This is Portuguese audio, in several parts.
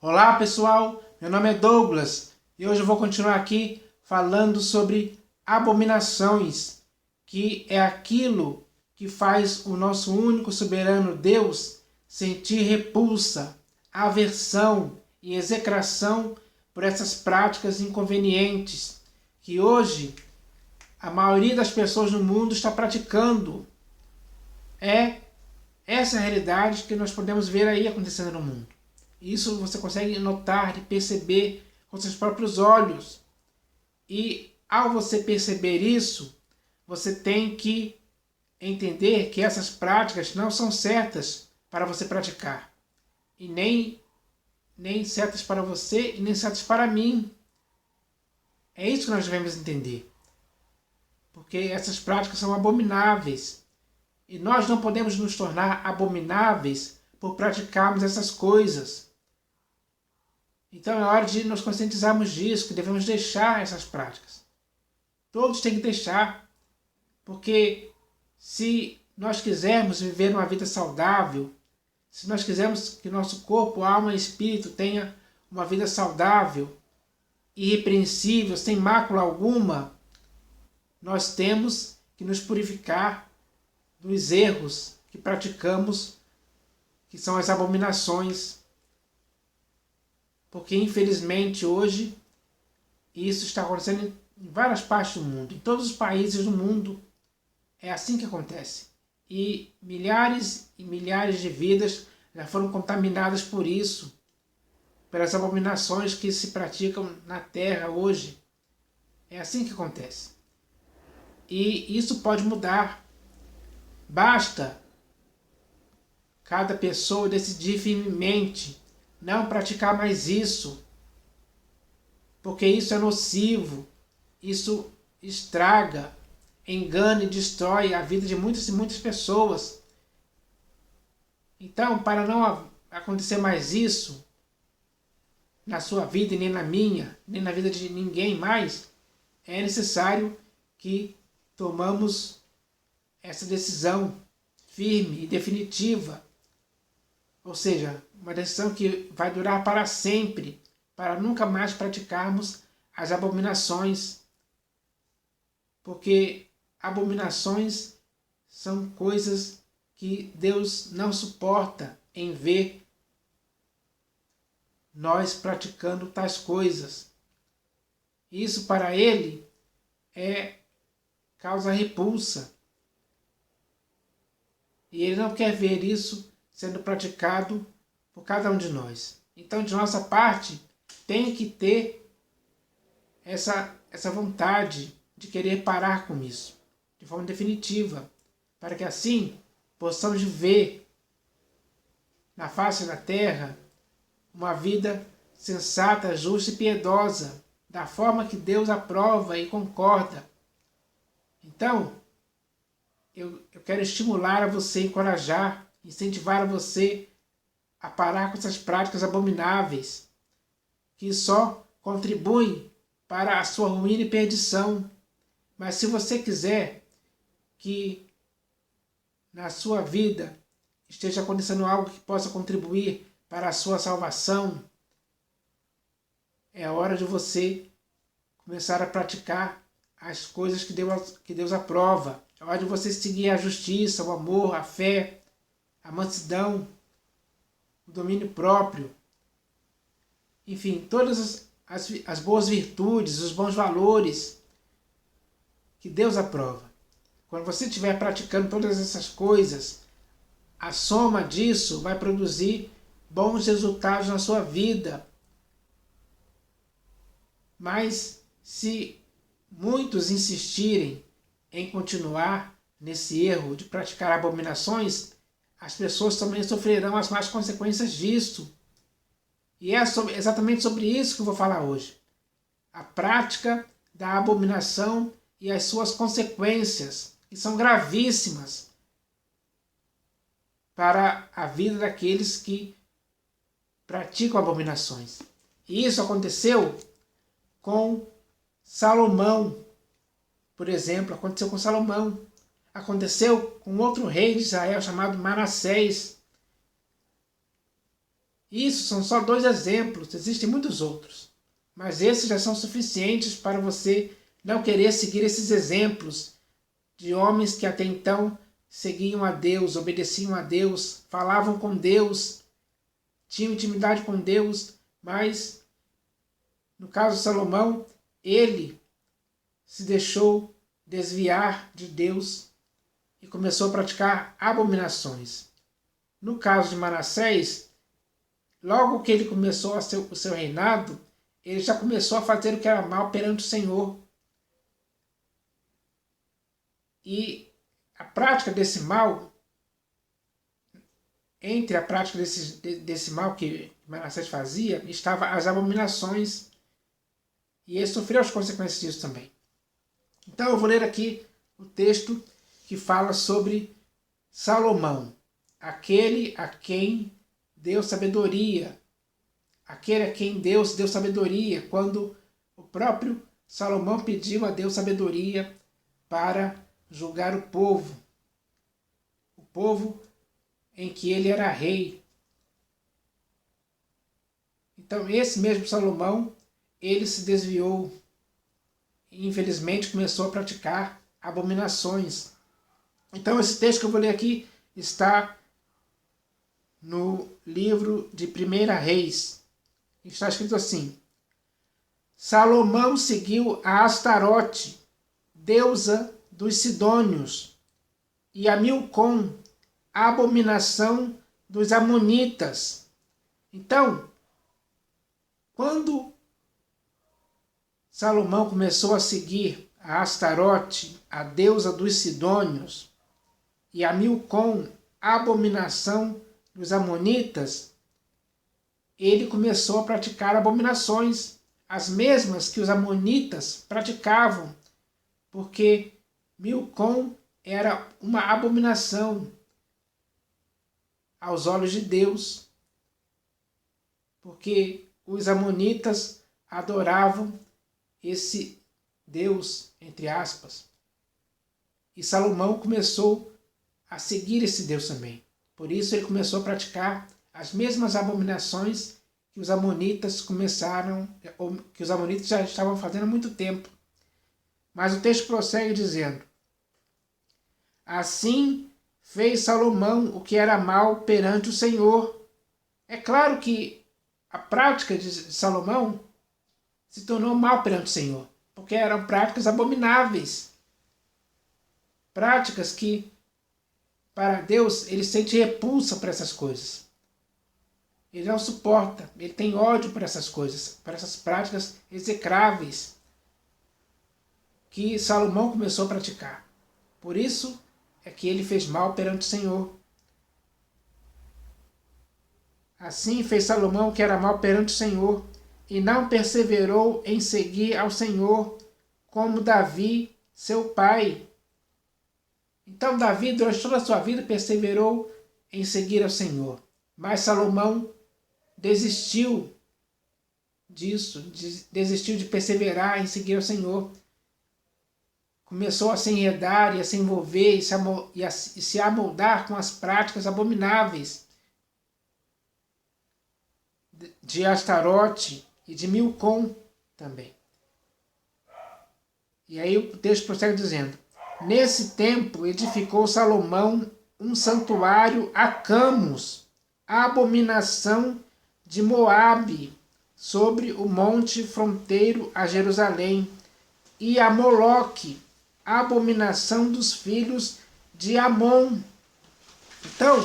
Olá pessoal, meu nome é Douglas e hoje eu vou continuar aqui falando sobre abominações, que é aquilo que faz o nosso único soberano Deus sentir repulsa, aversão e execração por essas práticas inconvenientes que hoje a maioria das pessoas no mundo está praticando. Essa é a realidade que nós podemos ver aí acontecendo no mundo. Isso você consegue notar e perceber com seus próprios olhos. E ao você perceber isso, você tem que entender que essas práticas não são certas para você praticar. E nem certas para você e nem certas para mim. É isso que nós devemos entender. Porque essas práticas são abomináveis. E nós não podemos nos tornar abomináveis por praticarmos essas coisas. Então é hora de nos conscientizarmos disso, que devemos deixar essas práticas. Todos têm que deixar, porque se nós quisermos viver uma vida saudável, se nós quisermos que nosso corpo, alma e espírito tenha uma vida saudável, irrepreensível, sem mácula alguma, nós temos que nos purificar dos erros que praticamos, que são as abominações. Porque infelizmente hoje isso está acontecendo em várias partes do mundo, em todos os países do mundo é assim que acontece. E milhares de vidas já foram contaminadas por isso, pelas abominações que se praticam na Terra hoje. É assim que acontece. E isso pode mudar. Basta cada pessoa decidir firmemente não praticar mais isso, porque isso é nocivo, isso estraga, engana e destrói a vida de muitas e muitas pessoas. Então, para não acontecer mais isso na sua vida e nem na minha, nem na vida de ninguém mais, é necessário que tomamos essa decisão firme e definitiva. Ou seja, uma decisão que vai durar para sempre, para nunca mais praticarmos as abominações. Porque abominações são coisas que Deus não suporta em ver nós praticando tais coisas. Isso para Ele causa repulsa. E Ele não quer ver isso sendo praticado por cada um de nós. Então, de nossa parte, tem que ter essa vontade de querer parar com isso, de forma definitiva, para que assim possamos viver na face da terra uma vida sensata, justa e piedosa, da forma que Deus aprova e concorda. Então, eu quero estimular a você, encorajar, incentivar a você a parar com essas práticas abomináveis, que só contribuem para a sua ruína e perdição. Mas se você quiser que na sua vida esteja acontecendo algo que possa contribuir para a sua salvação, é hora de você começar a praticar as coisas que Deus aprova. É hora de você seguir a justiça, o amor, a fé, a mansidão, o domínio próprio. Enfim, todas as boas virtudes, os bons valores que Deus aprova. Quando você estiver praticando todas essas coisas, a soma disso vai produzir bons resultados na sua vida. Mas se muitos insistirem em continuar nesse erro de praticar abominações, as pessoas também sofrerão as más consequências disso. E é exatamente sobre isso que eu vou falar hoje. A prática da abominação e as suas consequências, que são gravíssimas para a vida daqueles que praticam abominações. E isso aconteceu com Salomão, por exemplo, aconteceu com Salomão. Aconteceu com outro rei de Israel chamado Manassés. Isso são só 2 exemplos, existem muitos outros. Mas esses já são suficientes para você não querer seguir esses exemplos de homens que até então seguiam a Deus, obedeciam a Deus, falavam com Deus, tinham intimidade com Deus, mas no caso de Salomão, ele se deixou desviar de Deus e começou a praticar abominações. No caso de Manassés, logo que ele começou o seu reinado, ele já começou a fazer o que era mal perante o Senhor. E a prática desse mal, entre a prática desse mal que Manassés fazia, estava as abominações. E ele sofreu as consequências disso também. Então eu vou ler aqui o texto que fala sobre Salomão, aquele a quem deu sabedoria, aquele a quem Deus deu sabedoria, quando o próprio Salomão pediu a Deus sabedoria para julgar o povo em que ele era rei. Então esse mesmo Salomão, ele se desviou e infelizmente começou a praticar abominações. Então esse texto que eu vou ler aqui está no livro de 1 Reis. Está escrito assim: Salomão seguiu a Astarote, deusa dos Sidônios, e a Milcom, a abominação dos Amonitas. Então, quando Salomão começou a seguir a Astarote, a deusa dos Sidônios, e a Milcom, a abominação dos Amonitas, ele começou a praticar abominações, as mesmas que os Amonitas praticavam, porque Milcom era uma abominação aos olhos de Deus, porque os Amonitas adoravam esse Deus, entre aspas. E Salomão começou a seguir esse Deus também. Por isso ele começou a praticar as mesmas abominações que os amonitas que os amonitas já estavam fazendo há muito tempo. Mas o texto prossegue dizendo: Assim fez Salomão o que era mal perante o Senhor. É claro que a prática de Salomão se tornou mal perante o Senhor, porque eram práticas abomináveis. Práticas que, para Deus, ele sente repulsa por essas coisas. Ele não suporta, ele tem ódio por essas coisas, por essas práticas execráveis que Salomão começou a praticar. Por isso é que ele fez mal perante o Senhor. Assim fez Salomão o que era mal perante o Senhor, e não perseverou em seguir ao Senhor, como Davi, seu pai. Então Davi, durante toda a sua vida, perseverou em seguir ao Senhor. Mas Salomão desistiu disso, desistiu de perseverar em seguir ao Senhor. Começou a se enredar e a se envolver e se amoldar com as práticas abomináveis de Astarote e de Milcom também. E aí o texto prossegue dizendo: Nesse tempo edificou Salomão um santuário a Camus, a abominação de Moabe, sobre o monte fronteiro a Jerusalém, e a Moloque, a abominação dos filhos de Amon. Então,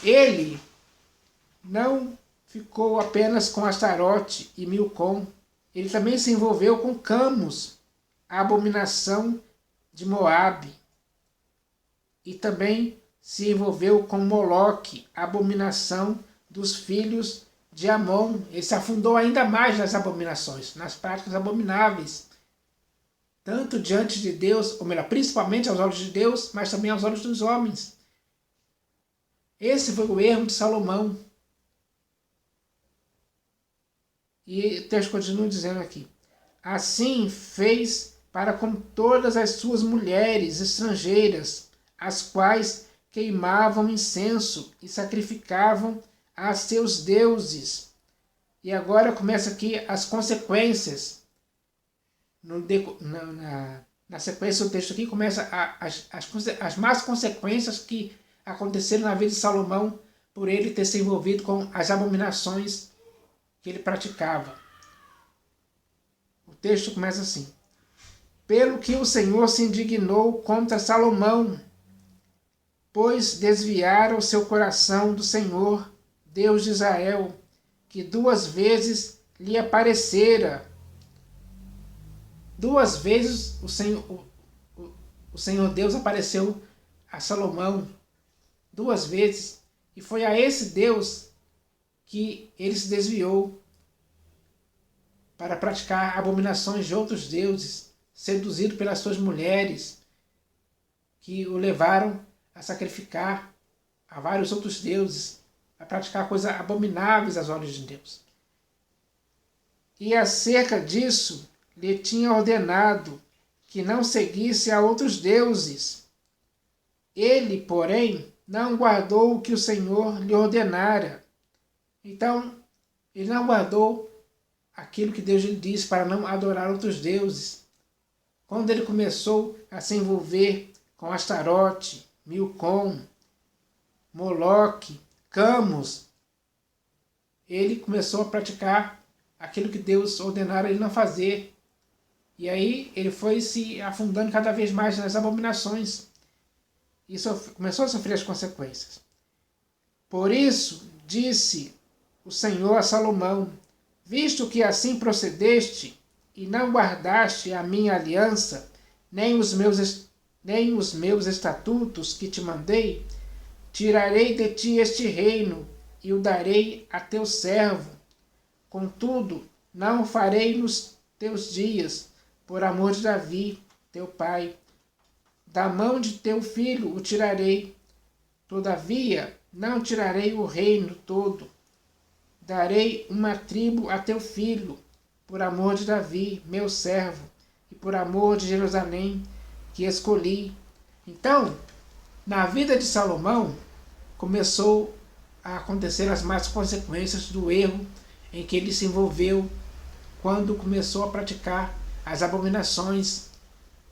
ele não ficou apenas com Astarote e Milcom, ele também se envolveu com Camus, a abominação de Moabe, e também se envolveu com Moloque, a abominação dos filhos de Amon. Ele se afundou ainda mais nas abominações, nas práticas abomináveis, tanto diante de Deus, ou melhor, principalmente aos olhos de Deus, mas também aos olhos dos homens. Esse foi o erro de Salomão. E o texto continua dizendo aqui: Assim fez para com todas as suas mulheres estrangeiras, as quais queimavam incenso e sacrificavam a seus deuses. E agora começa aqui as consequências. Na sequência do texto aqui começa as más consequências que aconteceram na vida de Salomão por ele ter se envolvido com as abominações que ele praticava. O texto começa assim: pelo que o Senhor se indignou contra Salomão, pois desviara o seu coração do Senhor, Deus de Israel, que 2 vezes lhe aparecera. 2 vezes o Senhor Deus apareceu a Salomão, 2 vezes, e foi a esse Deus que ele se desviou para praticar abominações de outros deuses, seduzido pelas suas mulheres, que o levaram a sacrificar a vários outros deuses, a praticar coisas abomináveis aos olhos de Deus. E acerca disso, lhe tinha ordenado que não seguisse a outros deuses. Ele, porém, não guardou o que o Senhor lhe ordenara. Então, ele não guardou aquilo que Deus lhe disse para não adorar outros deuses. Quando ele começou a se envolver com Astarote, Milcom, Moloque, Camus, ele começou a praticar aquilo que Deus ordenara ele não fazer. E aí ele foi se afundando cada vez mais nas abominações. E começou a sofrer as consequências. Por isso, disse o Senhor a Salomão: visto que assim procedeste, e não guardaste a minha aliança, nem os meus estatutos que te mandei, tirarei de ti este reino, e o darei a teu servo. Contudo, não o farei nos teus dias, por amor de Davi, teu pai. Da mão de teu filho o tirarei. Todavia, não tirarei o reino todo. Darei uma tribo a teu filho, por amor de Davi, meu servo, e por amor de Jerusalém, que escolhi. Então, na vida de Salomão, começou a acontecer as más consequências do erro em que ele se envolveu quando começou a praticar as abominações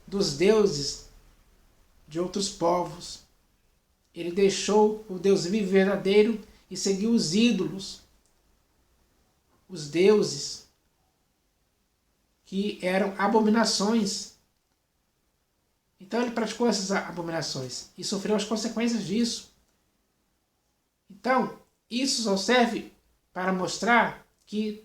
dos deuses de outros povos. Ele deixou o Deus vivo e verdadeiro e seguiu os ídolos, os deuses, que eram abominações. Então ele praticou essas abominações e sofreu as consequências disso. Então, isso só serve para mostrar que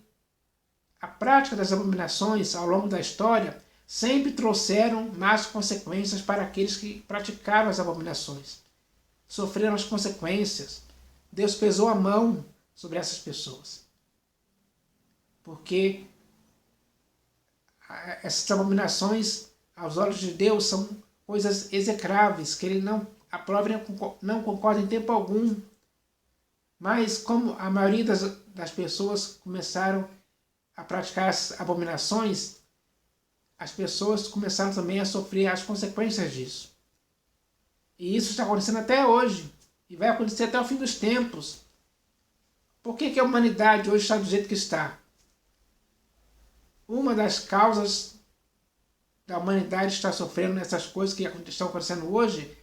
a prática das abominações ao longo da história sempre trouxeram más consequências para aqueles que praticaram as abominações. Sofreram as consequências. Deus pesou a mão sobre essas pessoas. Porque essas abominações, aos olhos de Deus, são coisas execráveis, que ele não aprova e não concorda em tempo algum. Mas como a maioria das pessoas começaram a praticar as abominações, as pessoas começaram também a sofrer as consequências disso. E isso está acontecendo até hoje. E vai acontecer até o fim dos tempos. Por que a humanidade hoje está do jeito que está? Uma das causas da humanidade estar sofrendo nessas coisas que estão acontecendo hoje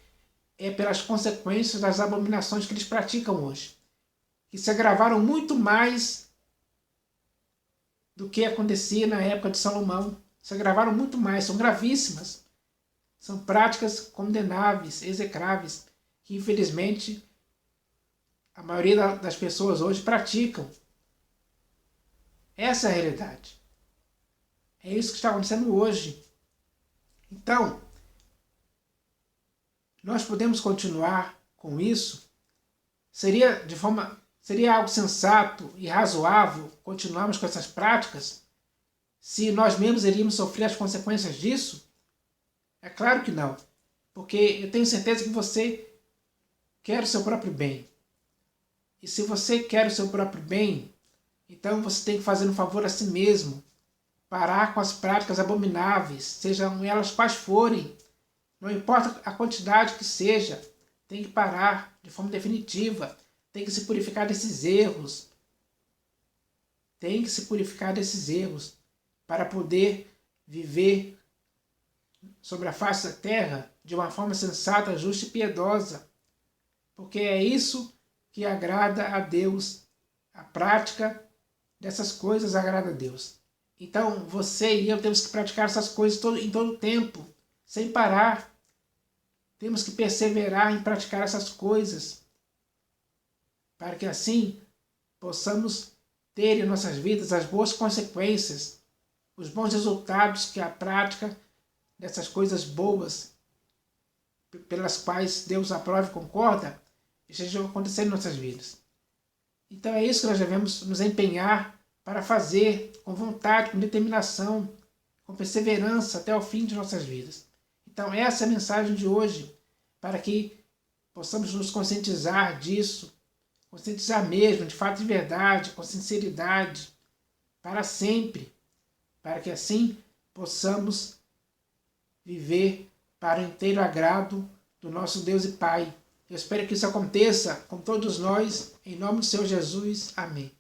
é pelas consequências das abominações que eles praticam hoje. Que se agravaram muito mais do que acontecia na época de Salomão. Se agravaram muito mais, são gravíssimas. São práticas condenáveis, execráveis, que infelizmente a maioria das pessoas hoje praticam. Essa é a realidade. É isso que está acontecendo hoje. Então, nós podemos continuar com isso? Seria algo sensato e razoável continuarmos com essas práticas se nós mesmos iríamos sofrer as consequências disso? É claro que não, porque eu tenho certeza que você quer o seu próprio bem. E se você quer o seu próprio bem, então você tem que fazer um favor a si mesmo, parar com as práticas abomináveis, sejam elas quais forem, não importa a quantidade que seja, tem que parar de forma definitiva, tem que se purificar desses erros. Tem que se purificar desses erros para poder viver sobre a face da terra de uma forma sensata, justa e piedosa. Porque é isso que agrada a Deus. A prática dessas coisas agrada a Deus. Então, você e eu temos que praticar essas coisas em todo o tempo, sem parar. Temos que perseverar em praticar essas coisas, para que assim possamos ter em nossas vidas as boas consequências, os bons resultados que a prática dessas coisas boas, pelas quais Deus aprova e concorda, estejam acontecendo em nossas vidas. Então é isso que nós devemos nos empenhar para fazer com vontade, com determinação, com perseverança até o fim de nossas vidas. Então essa é a mensagem de hoje, para que possamos nos conscientizar disso, conscientizar mesmo, de fato e de verdade, com sinceridade, para sempre, para que assim possamos viver para o inteiro agrado do nosso Deus e Pai. Eu espero que isso aconteça com todos nós, em nome do Senhor Jesus. Amém.